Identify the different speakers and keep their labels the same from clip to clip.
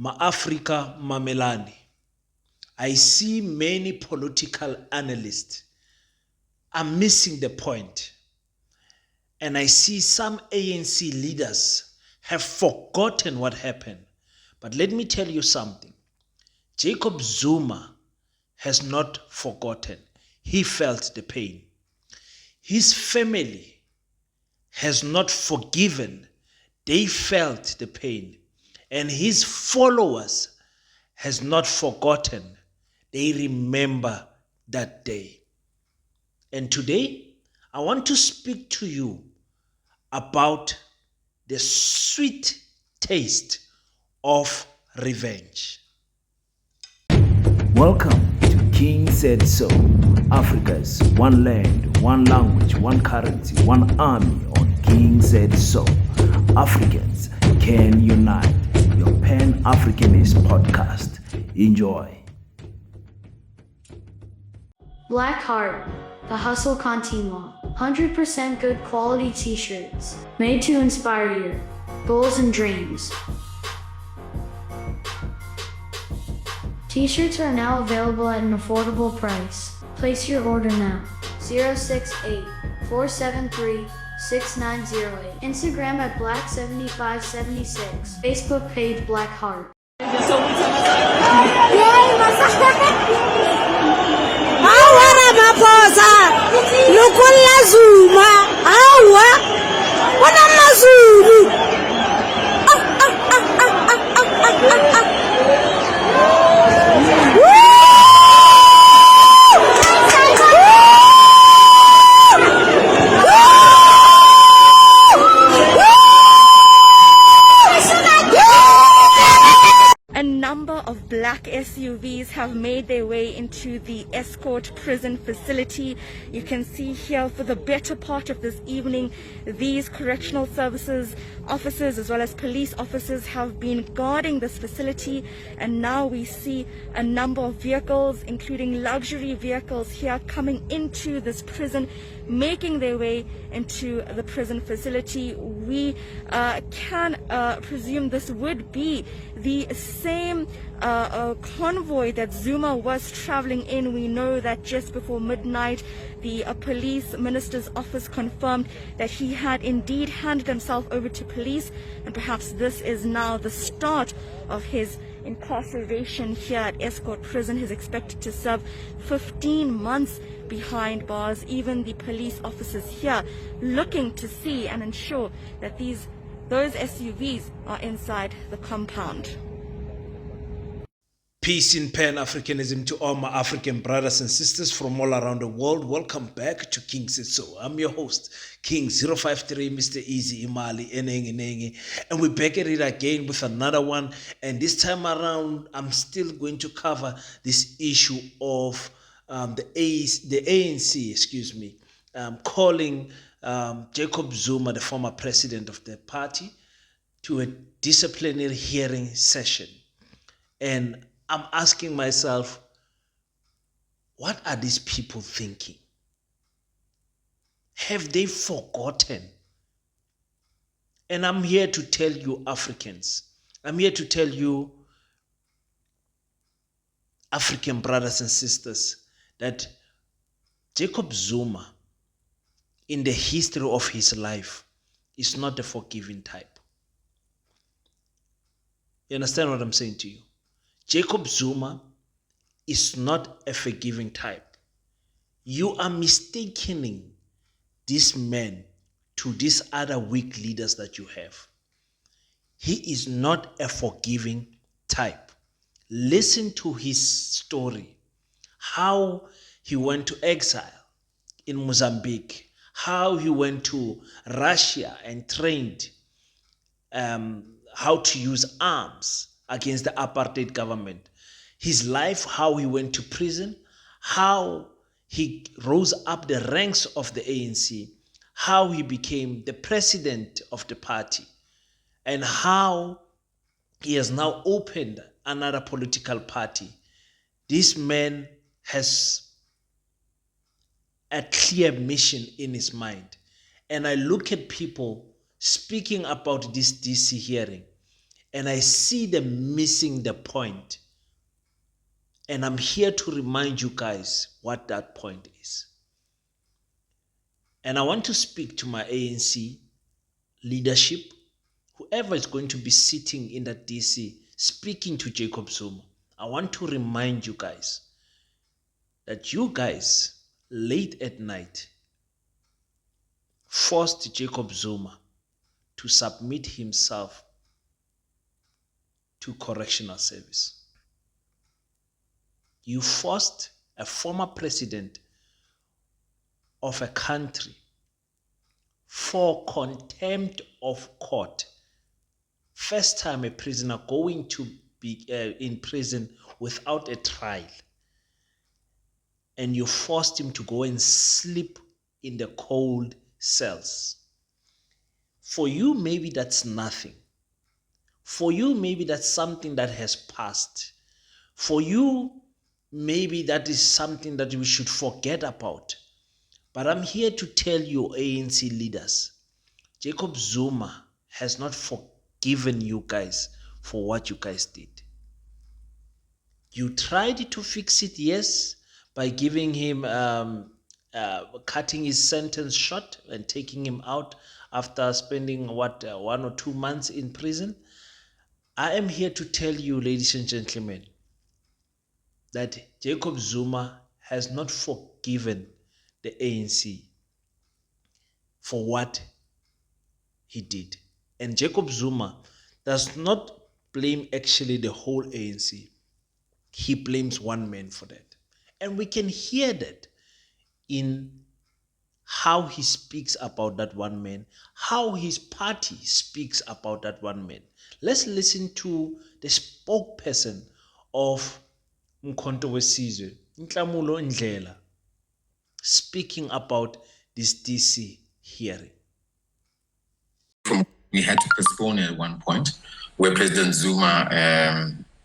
Speaker 1: Ma-Africa Mamelani. I see many political analysts are missing the point. And I see some ANC leaders have forgotten what happened. But let me tell you something. Jacob Zuma has not forgotten. He felt the pain. His family has not forgiven. They felt the pain. And his followers has not forgotten. They remember that day. And today, I want to speak to you about the sweet taste of revenge.
Speaker 2: Welcome to King Said So, Africa's one land, one language, one currency, one army on King Said So. Africans can unite. Your Pan-Africanist podcast. Enjoy.
Speaker 3: Black Heart, the hustle continua. 100% good quality t-shirts, made to inspire your goals and dreams. T-shirts are now available at an affordable price. Place your order now. 068-473-6908. Instagram at Black7576. Facebook page Black Heart.
Speaker 4: Lukulla Zuma, awa, wana mazulu.
Speaker 5: A number of black SUVs have made their way into the Escort prison facility. You can see here for the better part of this evening, these correctional services officers as well as police officers have been guarding this facility, and now we see a number of vehicles, including luxury vehicles here, coming into this prison, making their way into the prison facility. We can presume this would be the same convoy that Zuma was traveling in. We know that just before midnight, the police minister's office confirmed that he had indeed handed himself over to police, and perhaps this is now the start of his incarceration here at Escort prison. He's expected to serve 15 months behind bars. Even the police officers here looking to see and ensure that those SUVs are inside the compound.
Speaker 1: Peace in Pan-Africanism to all my African brothers and sisters from all around the world. Welcome back to King Said So. I'm your host, King 053, Mr. Easy Imali, Enengi. And we're back at it again with another one. And this time around, I'm still going to cover this issue of the ANC, calling Jacob Zuma, the former president of the party, to a disciplinary hearing session. And I'm asking myself, what are these people thinking? Have they forgotten? And I'm here to tell you, Africans, I'm here to tell you, African brothers and sisters, that Jacob Zuma, in the history of his life, is not a forgiving type. You understand what I'm saying to you? Jacob Zuma is not a forgiving type. You are mistaking this man to these other weak leaders that you have. He is not a forgiving type. Listen to his story, how he went to exile in Mozambique, how he went to Russia and trained how to use arms against the apartheid government. His life, how he went to prison, how he rose up the ranks of the ANC, how he became the president of the party, and how he has now opened another political party. This man has a clear mission in his mind. And I look at people speaking about this DC hearing, And I see them missing the point. And I'm here to remind you guys what that point is. And I want to speak to my ANC leadership, whoever is going to be sitting in that DC speaking to Jacob Zuma. I want to remind you guys that you guys late at night forced Jacob Zuma to submit himself to correctional service. You forced a former president of a country for contempt of court. First time a prisoner going to be in prison without a trial. And you forced him to go and sleep in the cold cells. For you, maybe that's nothing. For you, maybe that's something that has passed. For you, maybe that is something that we should forget about. But I'm here to tell you, ANC leaders, Jacob Zuma has not forgiven you guys for what you guys did. You tried to fix it, yes, by giving him, cutting his sentence short and taking him out after spending, 1 or 2 months in prison. I am here to tell you, ladies and gentlemen, that Jacob Zuma has not forgiven the ANC for what he did. And Jacob Zuma does not blame actually the whole ANC. He blames one man for that. And we can hear that in how he speaks about that one man, how his party speaks about that one man. Let's listen to the spokesperson of Umkhonto weSizwe, Nhlamulo Ndlela, speaking about this DC hearing.
Speaker 6: We had to postpone it at one point where President Zuma,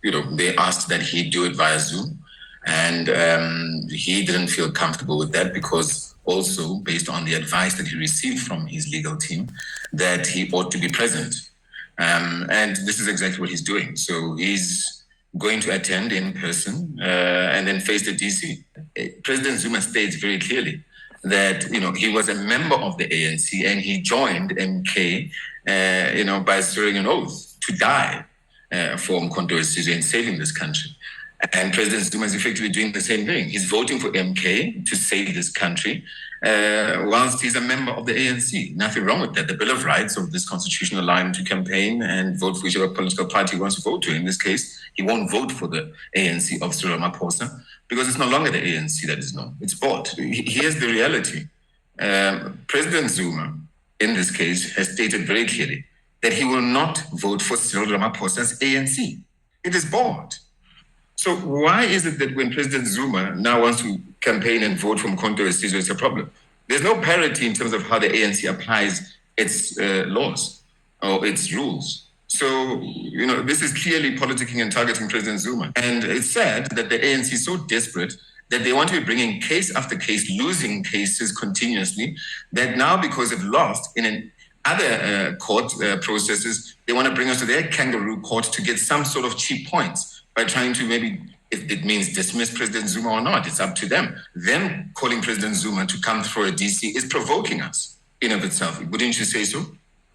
Speaker 6: they asked that he do it via Zoom. And he didn't feel comfortable with that because also based on the advice that he received from his legal team that he ought to be present. And this is exactly what he's doing. So he's going to attend in person and then face the DC. President Zuma states very clearly that, he was a member of the ANC and he joined MK, by swearing an oath to die for Umkhonto weSizwe in saving this country. And President Zuma is effectively doing the same thing. He's voting for MK to save this country, whilst he's a member of the ANC. Nothing wrong with that. The Bill of Rights of this constitutional line to campaign and vote for whichever political party he wants to vote to. In this case, he won't vote for the ANC of Cyril Ramaphosa because it's no longer the ANC that is known. It's bought. Here's the reality. President Zuma, in this case, has stated very clearly that he will not vote for Cyril Ramaphosa's ANC. It is bought. So why is it that when President Zuma now wants to campaign and vote for Umkhonto weSizwe, it's a problem? There's no parity in terms of how the ANC applies its laws or its rules. So, this is clearly politicking and targeting President Zuma. And it's sad that the ANC is so desperate that they want to be bringing case after case, losing cases continuously, that now because they've lost in other court processes, they want to bring us to their kangaroo court to get some sort of cheap points. By trying to maybe, if it means dismiss President Zuma or not, it's up to them. Them calling President Zuma to come through a DC is provoking us in of itself. Wouldn't you say so?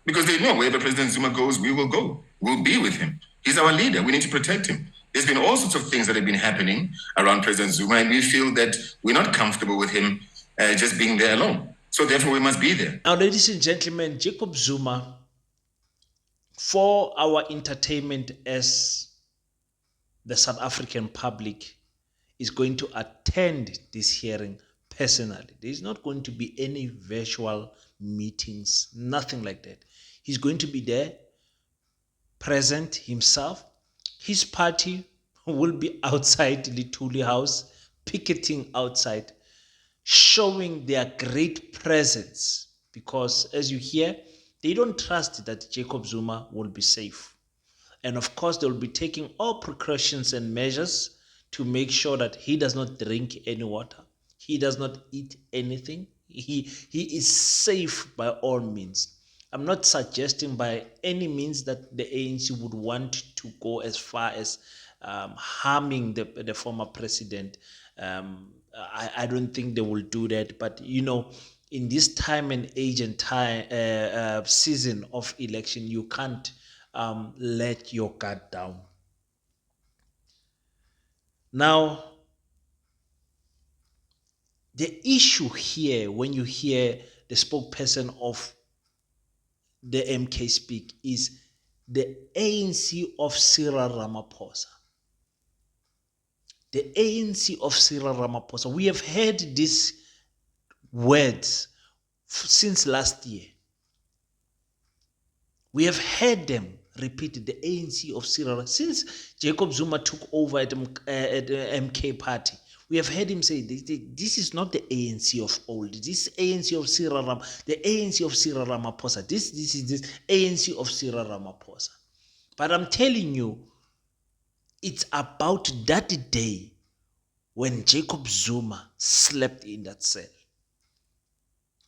Speaker 6: Because they know wherever President Zuma goes, we will go. We'll be with him. He's our leader. We need to protect him. There's been all sorts of things that have been happening around President Zuma, and we feel that we're not comfortable with him just being there alone. So therefore, we must be there.
Speaker 1: Now, ladies and gentlemen, Jacob Zuma, for our entertainment as the South African public, is going to attend this hearing personally. There is not going to be any virtual meetings, nothing like that. He's going to be there, present himself. His party will be outside Lituli House, picketing outside, showing their great presence, because as you hear, they don't trust that Jacob Zuma will be safe. And of course, they will be taking all precautions and measures to make sure that he does not drink any water. He does not eat anything. He is safe by all means. I'm not suggesting by any means that the ANC would want to go as far as harming the former president. I don't think they will do that. But in this time and age and time season of election, you can't let your guard down. Now, the issue here, when you hear the spokesperson of the MK speak, is the ANC of Cyril Ramaphosa. The ANC of Cyril Ramaphosa. We have heard these words since last year. We have heard them repeated, the ANC of Cyril. Since Jacob Zuma took over at the MK party, we have heard him say, this is not the ANC of old. This ANC of Cyril the ANC of Cyril Ramaphosa. This is this ANC of Cyril Ramaphosa. But I'm telling you, it's about that day when Jacob Zuma slept in that cell.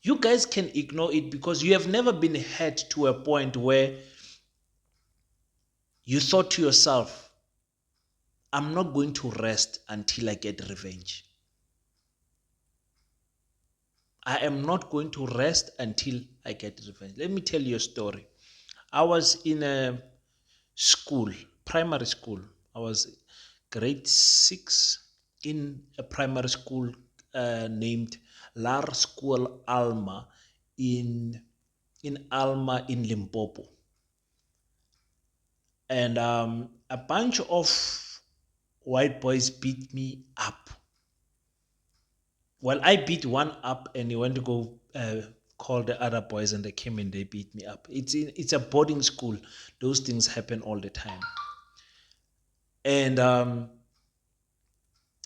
Speaker 1: You guys can ignore it because you have never been hurt to a point where you thought to yourself, I'm not going to rest until I get revenge. I am not going to rest until I get revenge. Let me tell you a story. I was in a school, primary school. I was grade 6 in a primary school named Lar School Alma in Alma in Limpopo. And a bunch of white boys beat me up. Well, I beat one up and he went to go call the other boys and they came and they beat me up. It's a boarding school. Those things happen all the time. And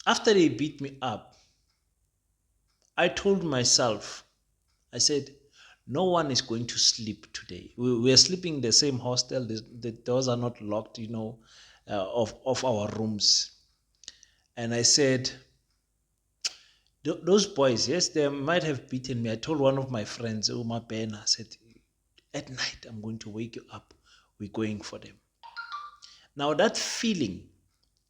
Speaker 1: after they beat me up, I told myself, I said, no one is going to sleep today. We are sleeping in the same hostel. The doors are not locked, of our rooms. And I said, those boys, yes, they might have beaten me. I told one of my friends, Uma Ben, I said, at night, I'm going to wake you up. We're going for them. Now that feeling,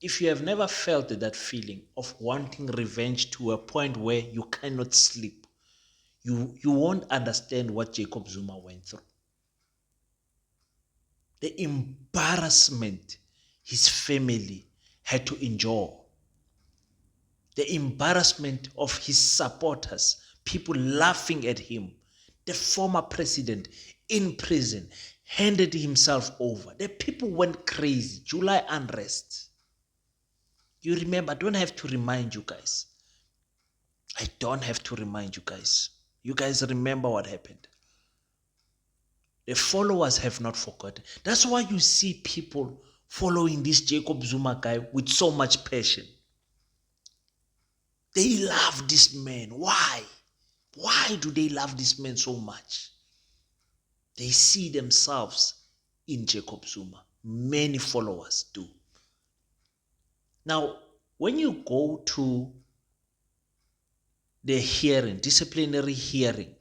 Speaker 1: if you have never felt that feeling of wanting revenge to a point where you cannot sleep, you won't understand what Jacob Zuma went through. The embarrassment his family had to endure. The embarrassment of his supporters, people laughing at him. The former president in prison handed himself over. The people went crazy. July unrest. You remember, I don't have to remind you guys. I don't have to remind you guys. You guys remember what happened. The followers have not forgotten. That's why you see people following this Jacob Zuma guy with so much passion. They love this man. Why? Why do they love this man so much? They see themselves in Jacob Zuma. Many followers do. Now, when you go to the hearing, disciplinary hearing,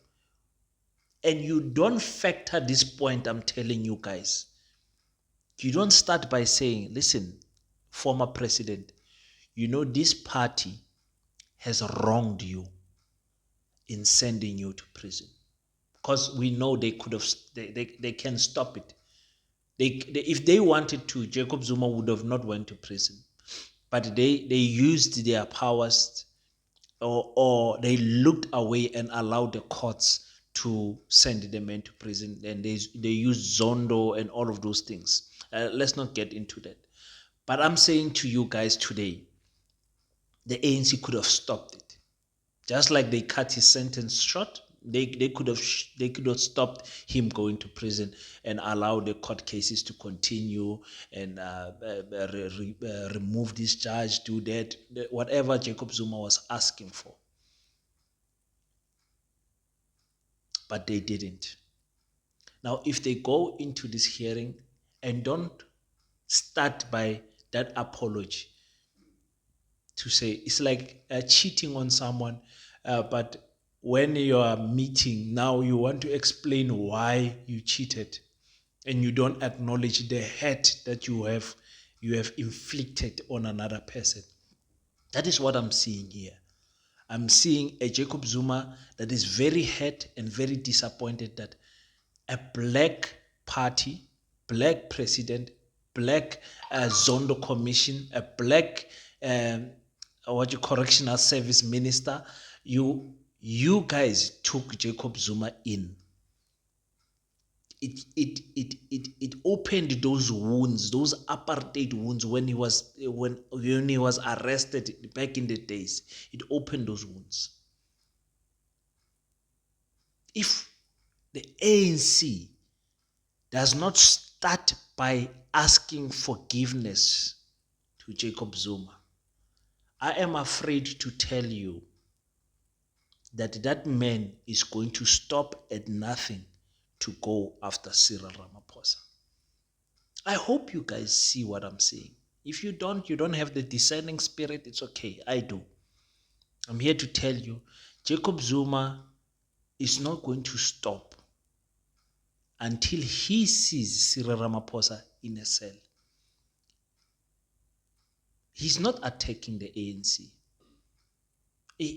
Speaker 1: and you don't factor this point I'm telling you guys, you don't start by saying, listen, former president, this party has wronged you in sending you to prison. Because we know they could have, they can stop it. If they wanted to, Jacob Zuma would have not went to prison. But they used their powers or they looked away and allowed the courts to send the man to prison. And they used Zondo and all of those things. Let's not get into that. But I'm saying to you guys today, the ANC could have stopped it. Just like they cut his sentence short, they could have stopped him going to prison and allowed the court cases to continue and remove this charge, do that, whatever Jacob Zuma was asking for. But they didn't. Now, if they go into this hearing and don't start by that apology to say, it's like cheating on someone, but when you are meeting, now you want to explain why you cheated and you don't acknowledge the hurt that you have inflicted on another person. That is what I'm seeing here. I'm seeing a Jacob Zuma that is very hurt and very disappointed that a black party, black president, black Zondo commission, a black correctional service minister, you guys took Jacob Zuma in. It opened those wounds, those apartheid wounds when he was arrested back in the days. It opened those wounds. If the ANC does not start by asking forgiveness to Jacob Zuma, I am afraid to tell you that that man is going to stop at nothing to go after Cyril Ramaphosa. I hope you guys see what I'm saying. If you don't have the discerning spirit, it's okay. I do. I'm here to tell you, Jacob Zuma is not going to stop until he sees Cyril Ramaphosa in a cell. He's not attacking the ANC.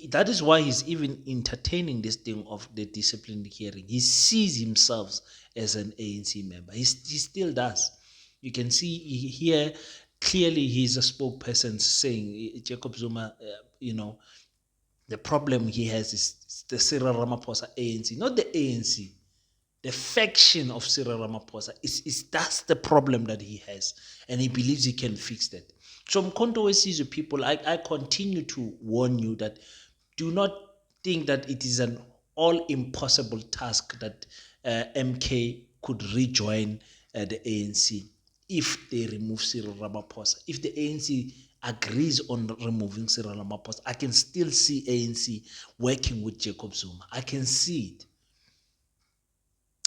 Speaker 1: That is why he's even entertaining this thing of the disciplinary hearing. He sees himself as an ANC member. He still does. You can see here clearly he's a spokesperson saying Jacob Zuma, the problem he has is the Cyril Ramaphosa ANC, not the ANC. The faction of Cyril Ramaphosa that's the problem that he has, and he believes he can fix that. So Mkhonto sees people, I continue to warn you that do not think that it is an all impossible task that MK could rejoin the ANC if they remove Cyril Ramaphosa. If the ANC agrees on removing Cyril Ramaphosa, I can still see ANC working with Jacob Zuma. I can see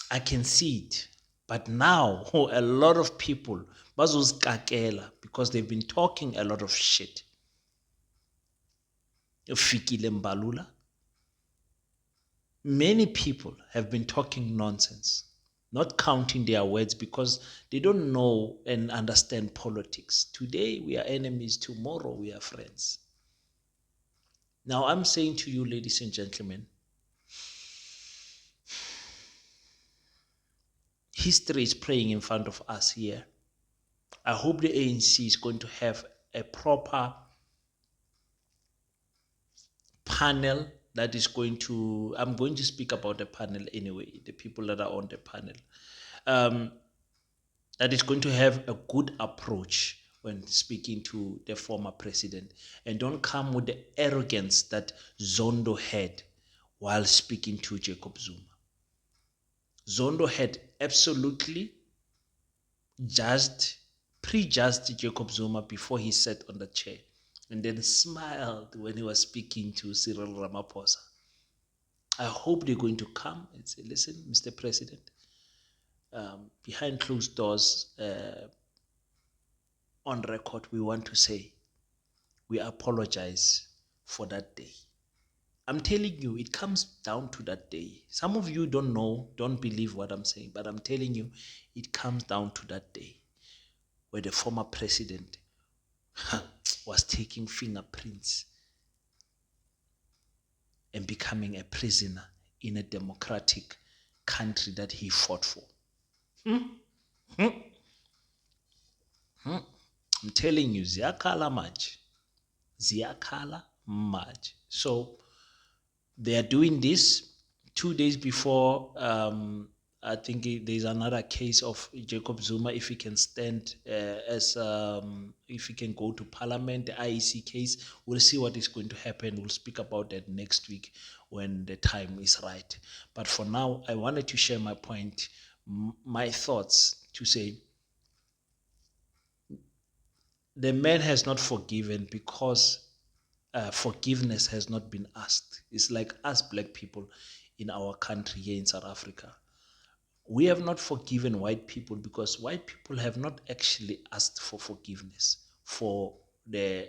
Speaker 1: it. But now a lot of people bazozikakela because they've been talking a lot of shit. Fikile Mbalula. Many people have been talking nonsense, not counting their words because they don't know and understand politics. Today we are enemies, tomorrow we are friends. Now I'm saying to you, ladies and gentlemen, history is playing in front of us here. I hope the ANC is going to have a proper panel that is going to, I'm going to speak about the panel anyway, the people that are on the panel, that is going to have a good approach when speaking to the former president, and don't come with the arrogance that Zondo had while speaking to Jacob Zuma. Zondo had absolutely prejudged Jacob Zuma before he sat on the chair, and then smiled when he was speaking to Cyril Ramaphosa. I hope they're going to come and say, listen, Mr. President, behind closed doors, on record, we want to say we apologize for that day. I'm telling you, it comes down to that day. Some of you don't know, don't believe what I'm saying, but I'm telling you, it comes down to that day where the former president was taking fingerprints and becoming a prisoner in a democratic country that he fought for. I'm telling you, ziyakhala manje. So they are doing this 2 days before. I think there's another case of Jacob Zuma, if he can stand if he can go to parliament, the IEC case. We'll see what is going to happen. We'll speak about that next week when the time is right. But for now, I wanted to share my point, my thoughts, to say the man has not forgiven because forgiveness has not been asked. It's like us black people in our country here in South Africa. We have not forgiven white people because white people have not actually asked for forgiveness for the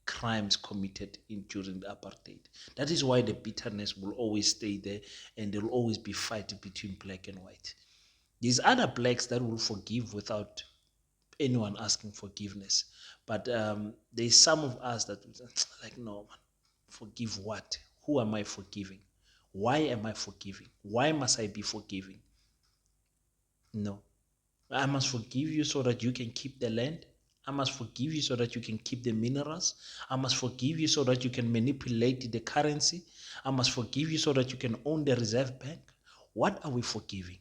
Speaker 1: crimes committed during the apartheid. That is why the bitterness will always stay there, and there will always be fight between black and white. There's other blacks that will forgive without anyone asking forgiveness, but there's some of us that like, no man, forgive what? Who am I forgiving? Why am I forgiving? Why must I be forgiving? No, I must forgive you so that you can keep the land. I must forgive you so that you can keep the minerals. I must forgive you so that you can manipulate the currency. I must forgive you so that you can own the reserve bank. What are we forgiving?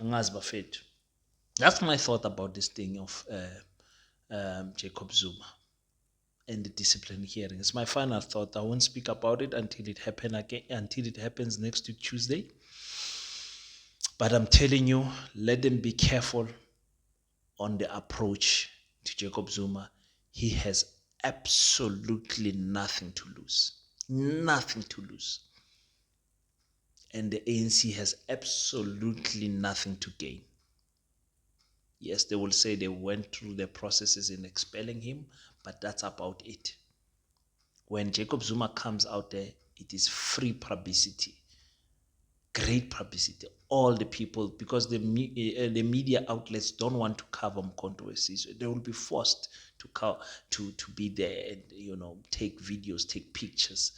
Speaker 1: That's my thought about this thing of Jacob Zuma and the discipline hearing. It's my final thought. I won't speak about it until it happens next week Tuesday. But I'm telling you, let them be careful on the approach to Jacob Zuma. He has absolutely nothing to lose. Nothing to lose. And the ANC has absolutely nothing to gain. Yes, they will say they went through the processes in expelling him, but that's about it. When Jacob Zuma comes out there, it is free publicity. Great publicity. All the people, because the media outlets don't want to cover controversies, so they will be forced to be there and take videos, take pictures,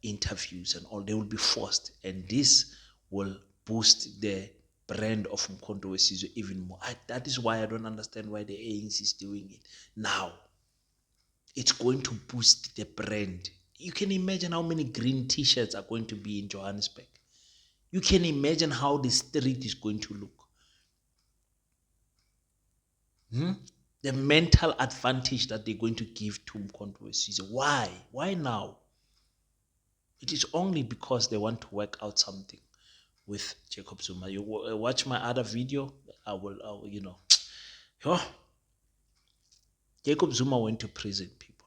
Speaker 1: interviews, and all. They will be forced, and this will boost the brand of controversies even more. That is why I don't understand why the ANC is doing it now. It's going to boost the brand. You can imagine how many green t-shirts are going to be in Johannesburg. You can imagine how the street is going to look. The mental advantage that they're going to give to controversies. Why? Why now? It is only because they want to work out something with Jacob Zuma. You watch my other video, I will Jacob Zuma went to prison, people.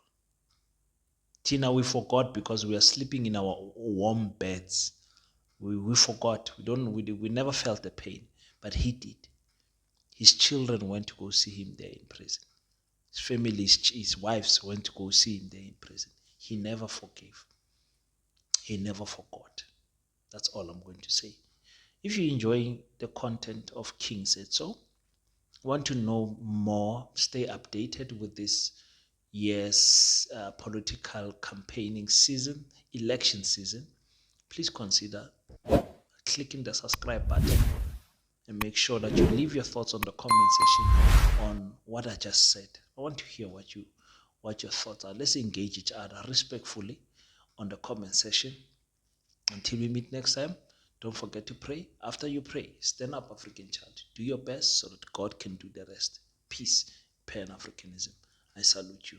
Speaker 1: Tina, we forgot because we are sleeping in our warm beds. We forgot. We never felt the pain, but he did. His children went to go see him there in prison. His family, his wives went to go see him there in prison. He never forgave. He never forgot. That's all I'm going to say. If you're enjoying the content of King Said So, want to know more, stay updated with this year's political campaigning season, election season, please consider clicking the subscribe button and make sure that you leave your thoughts on the comment section on what I just said. I want to hear what your thoughts are. Let's engage each other respectfully on the comment section. Until we meet next time, don't forget to pray. After you pray, stand up, African child. Do your best so that God can do the rest. Peace, Pan-Africanism. I salute you.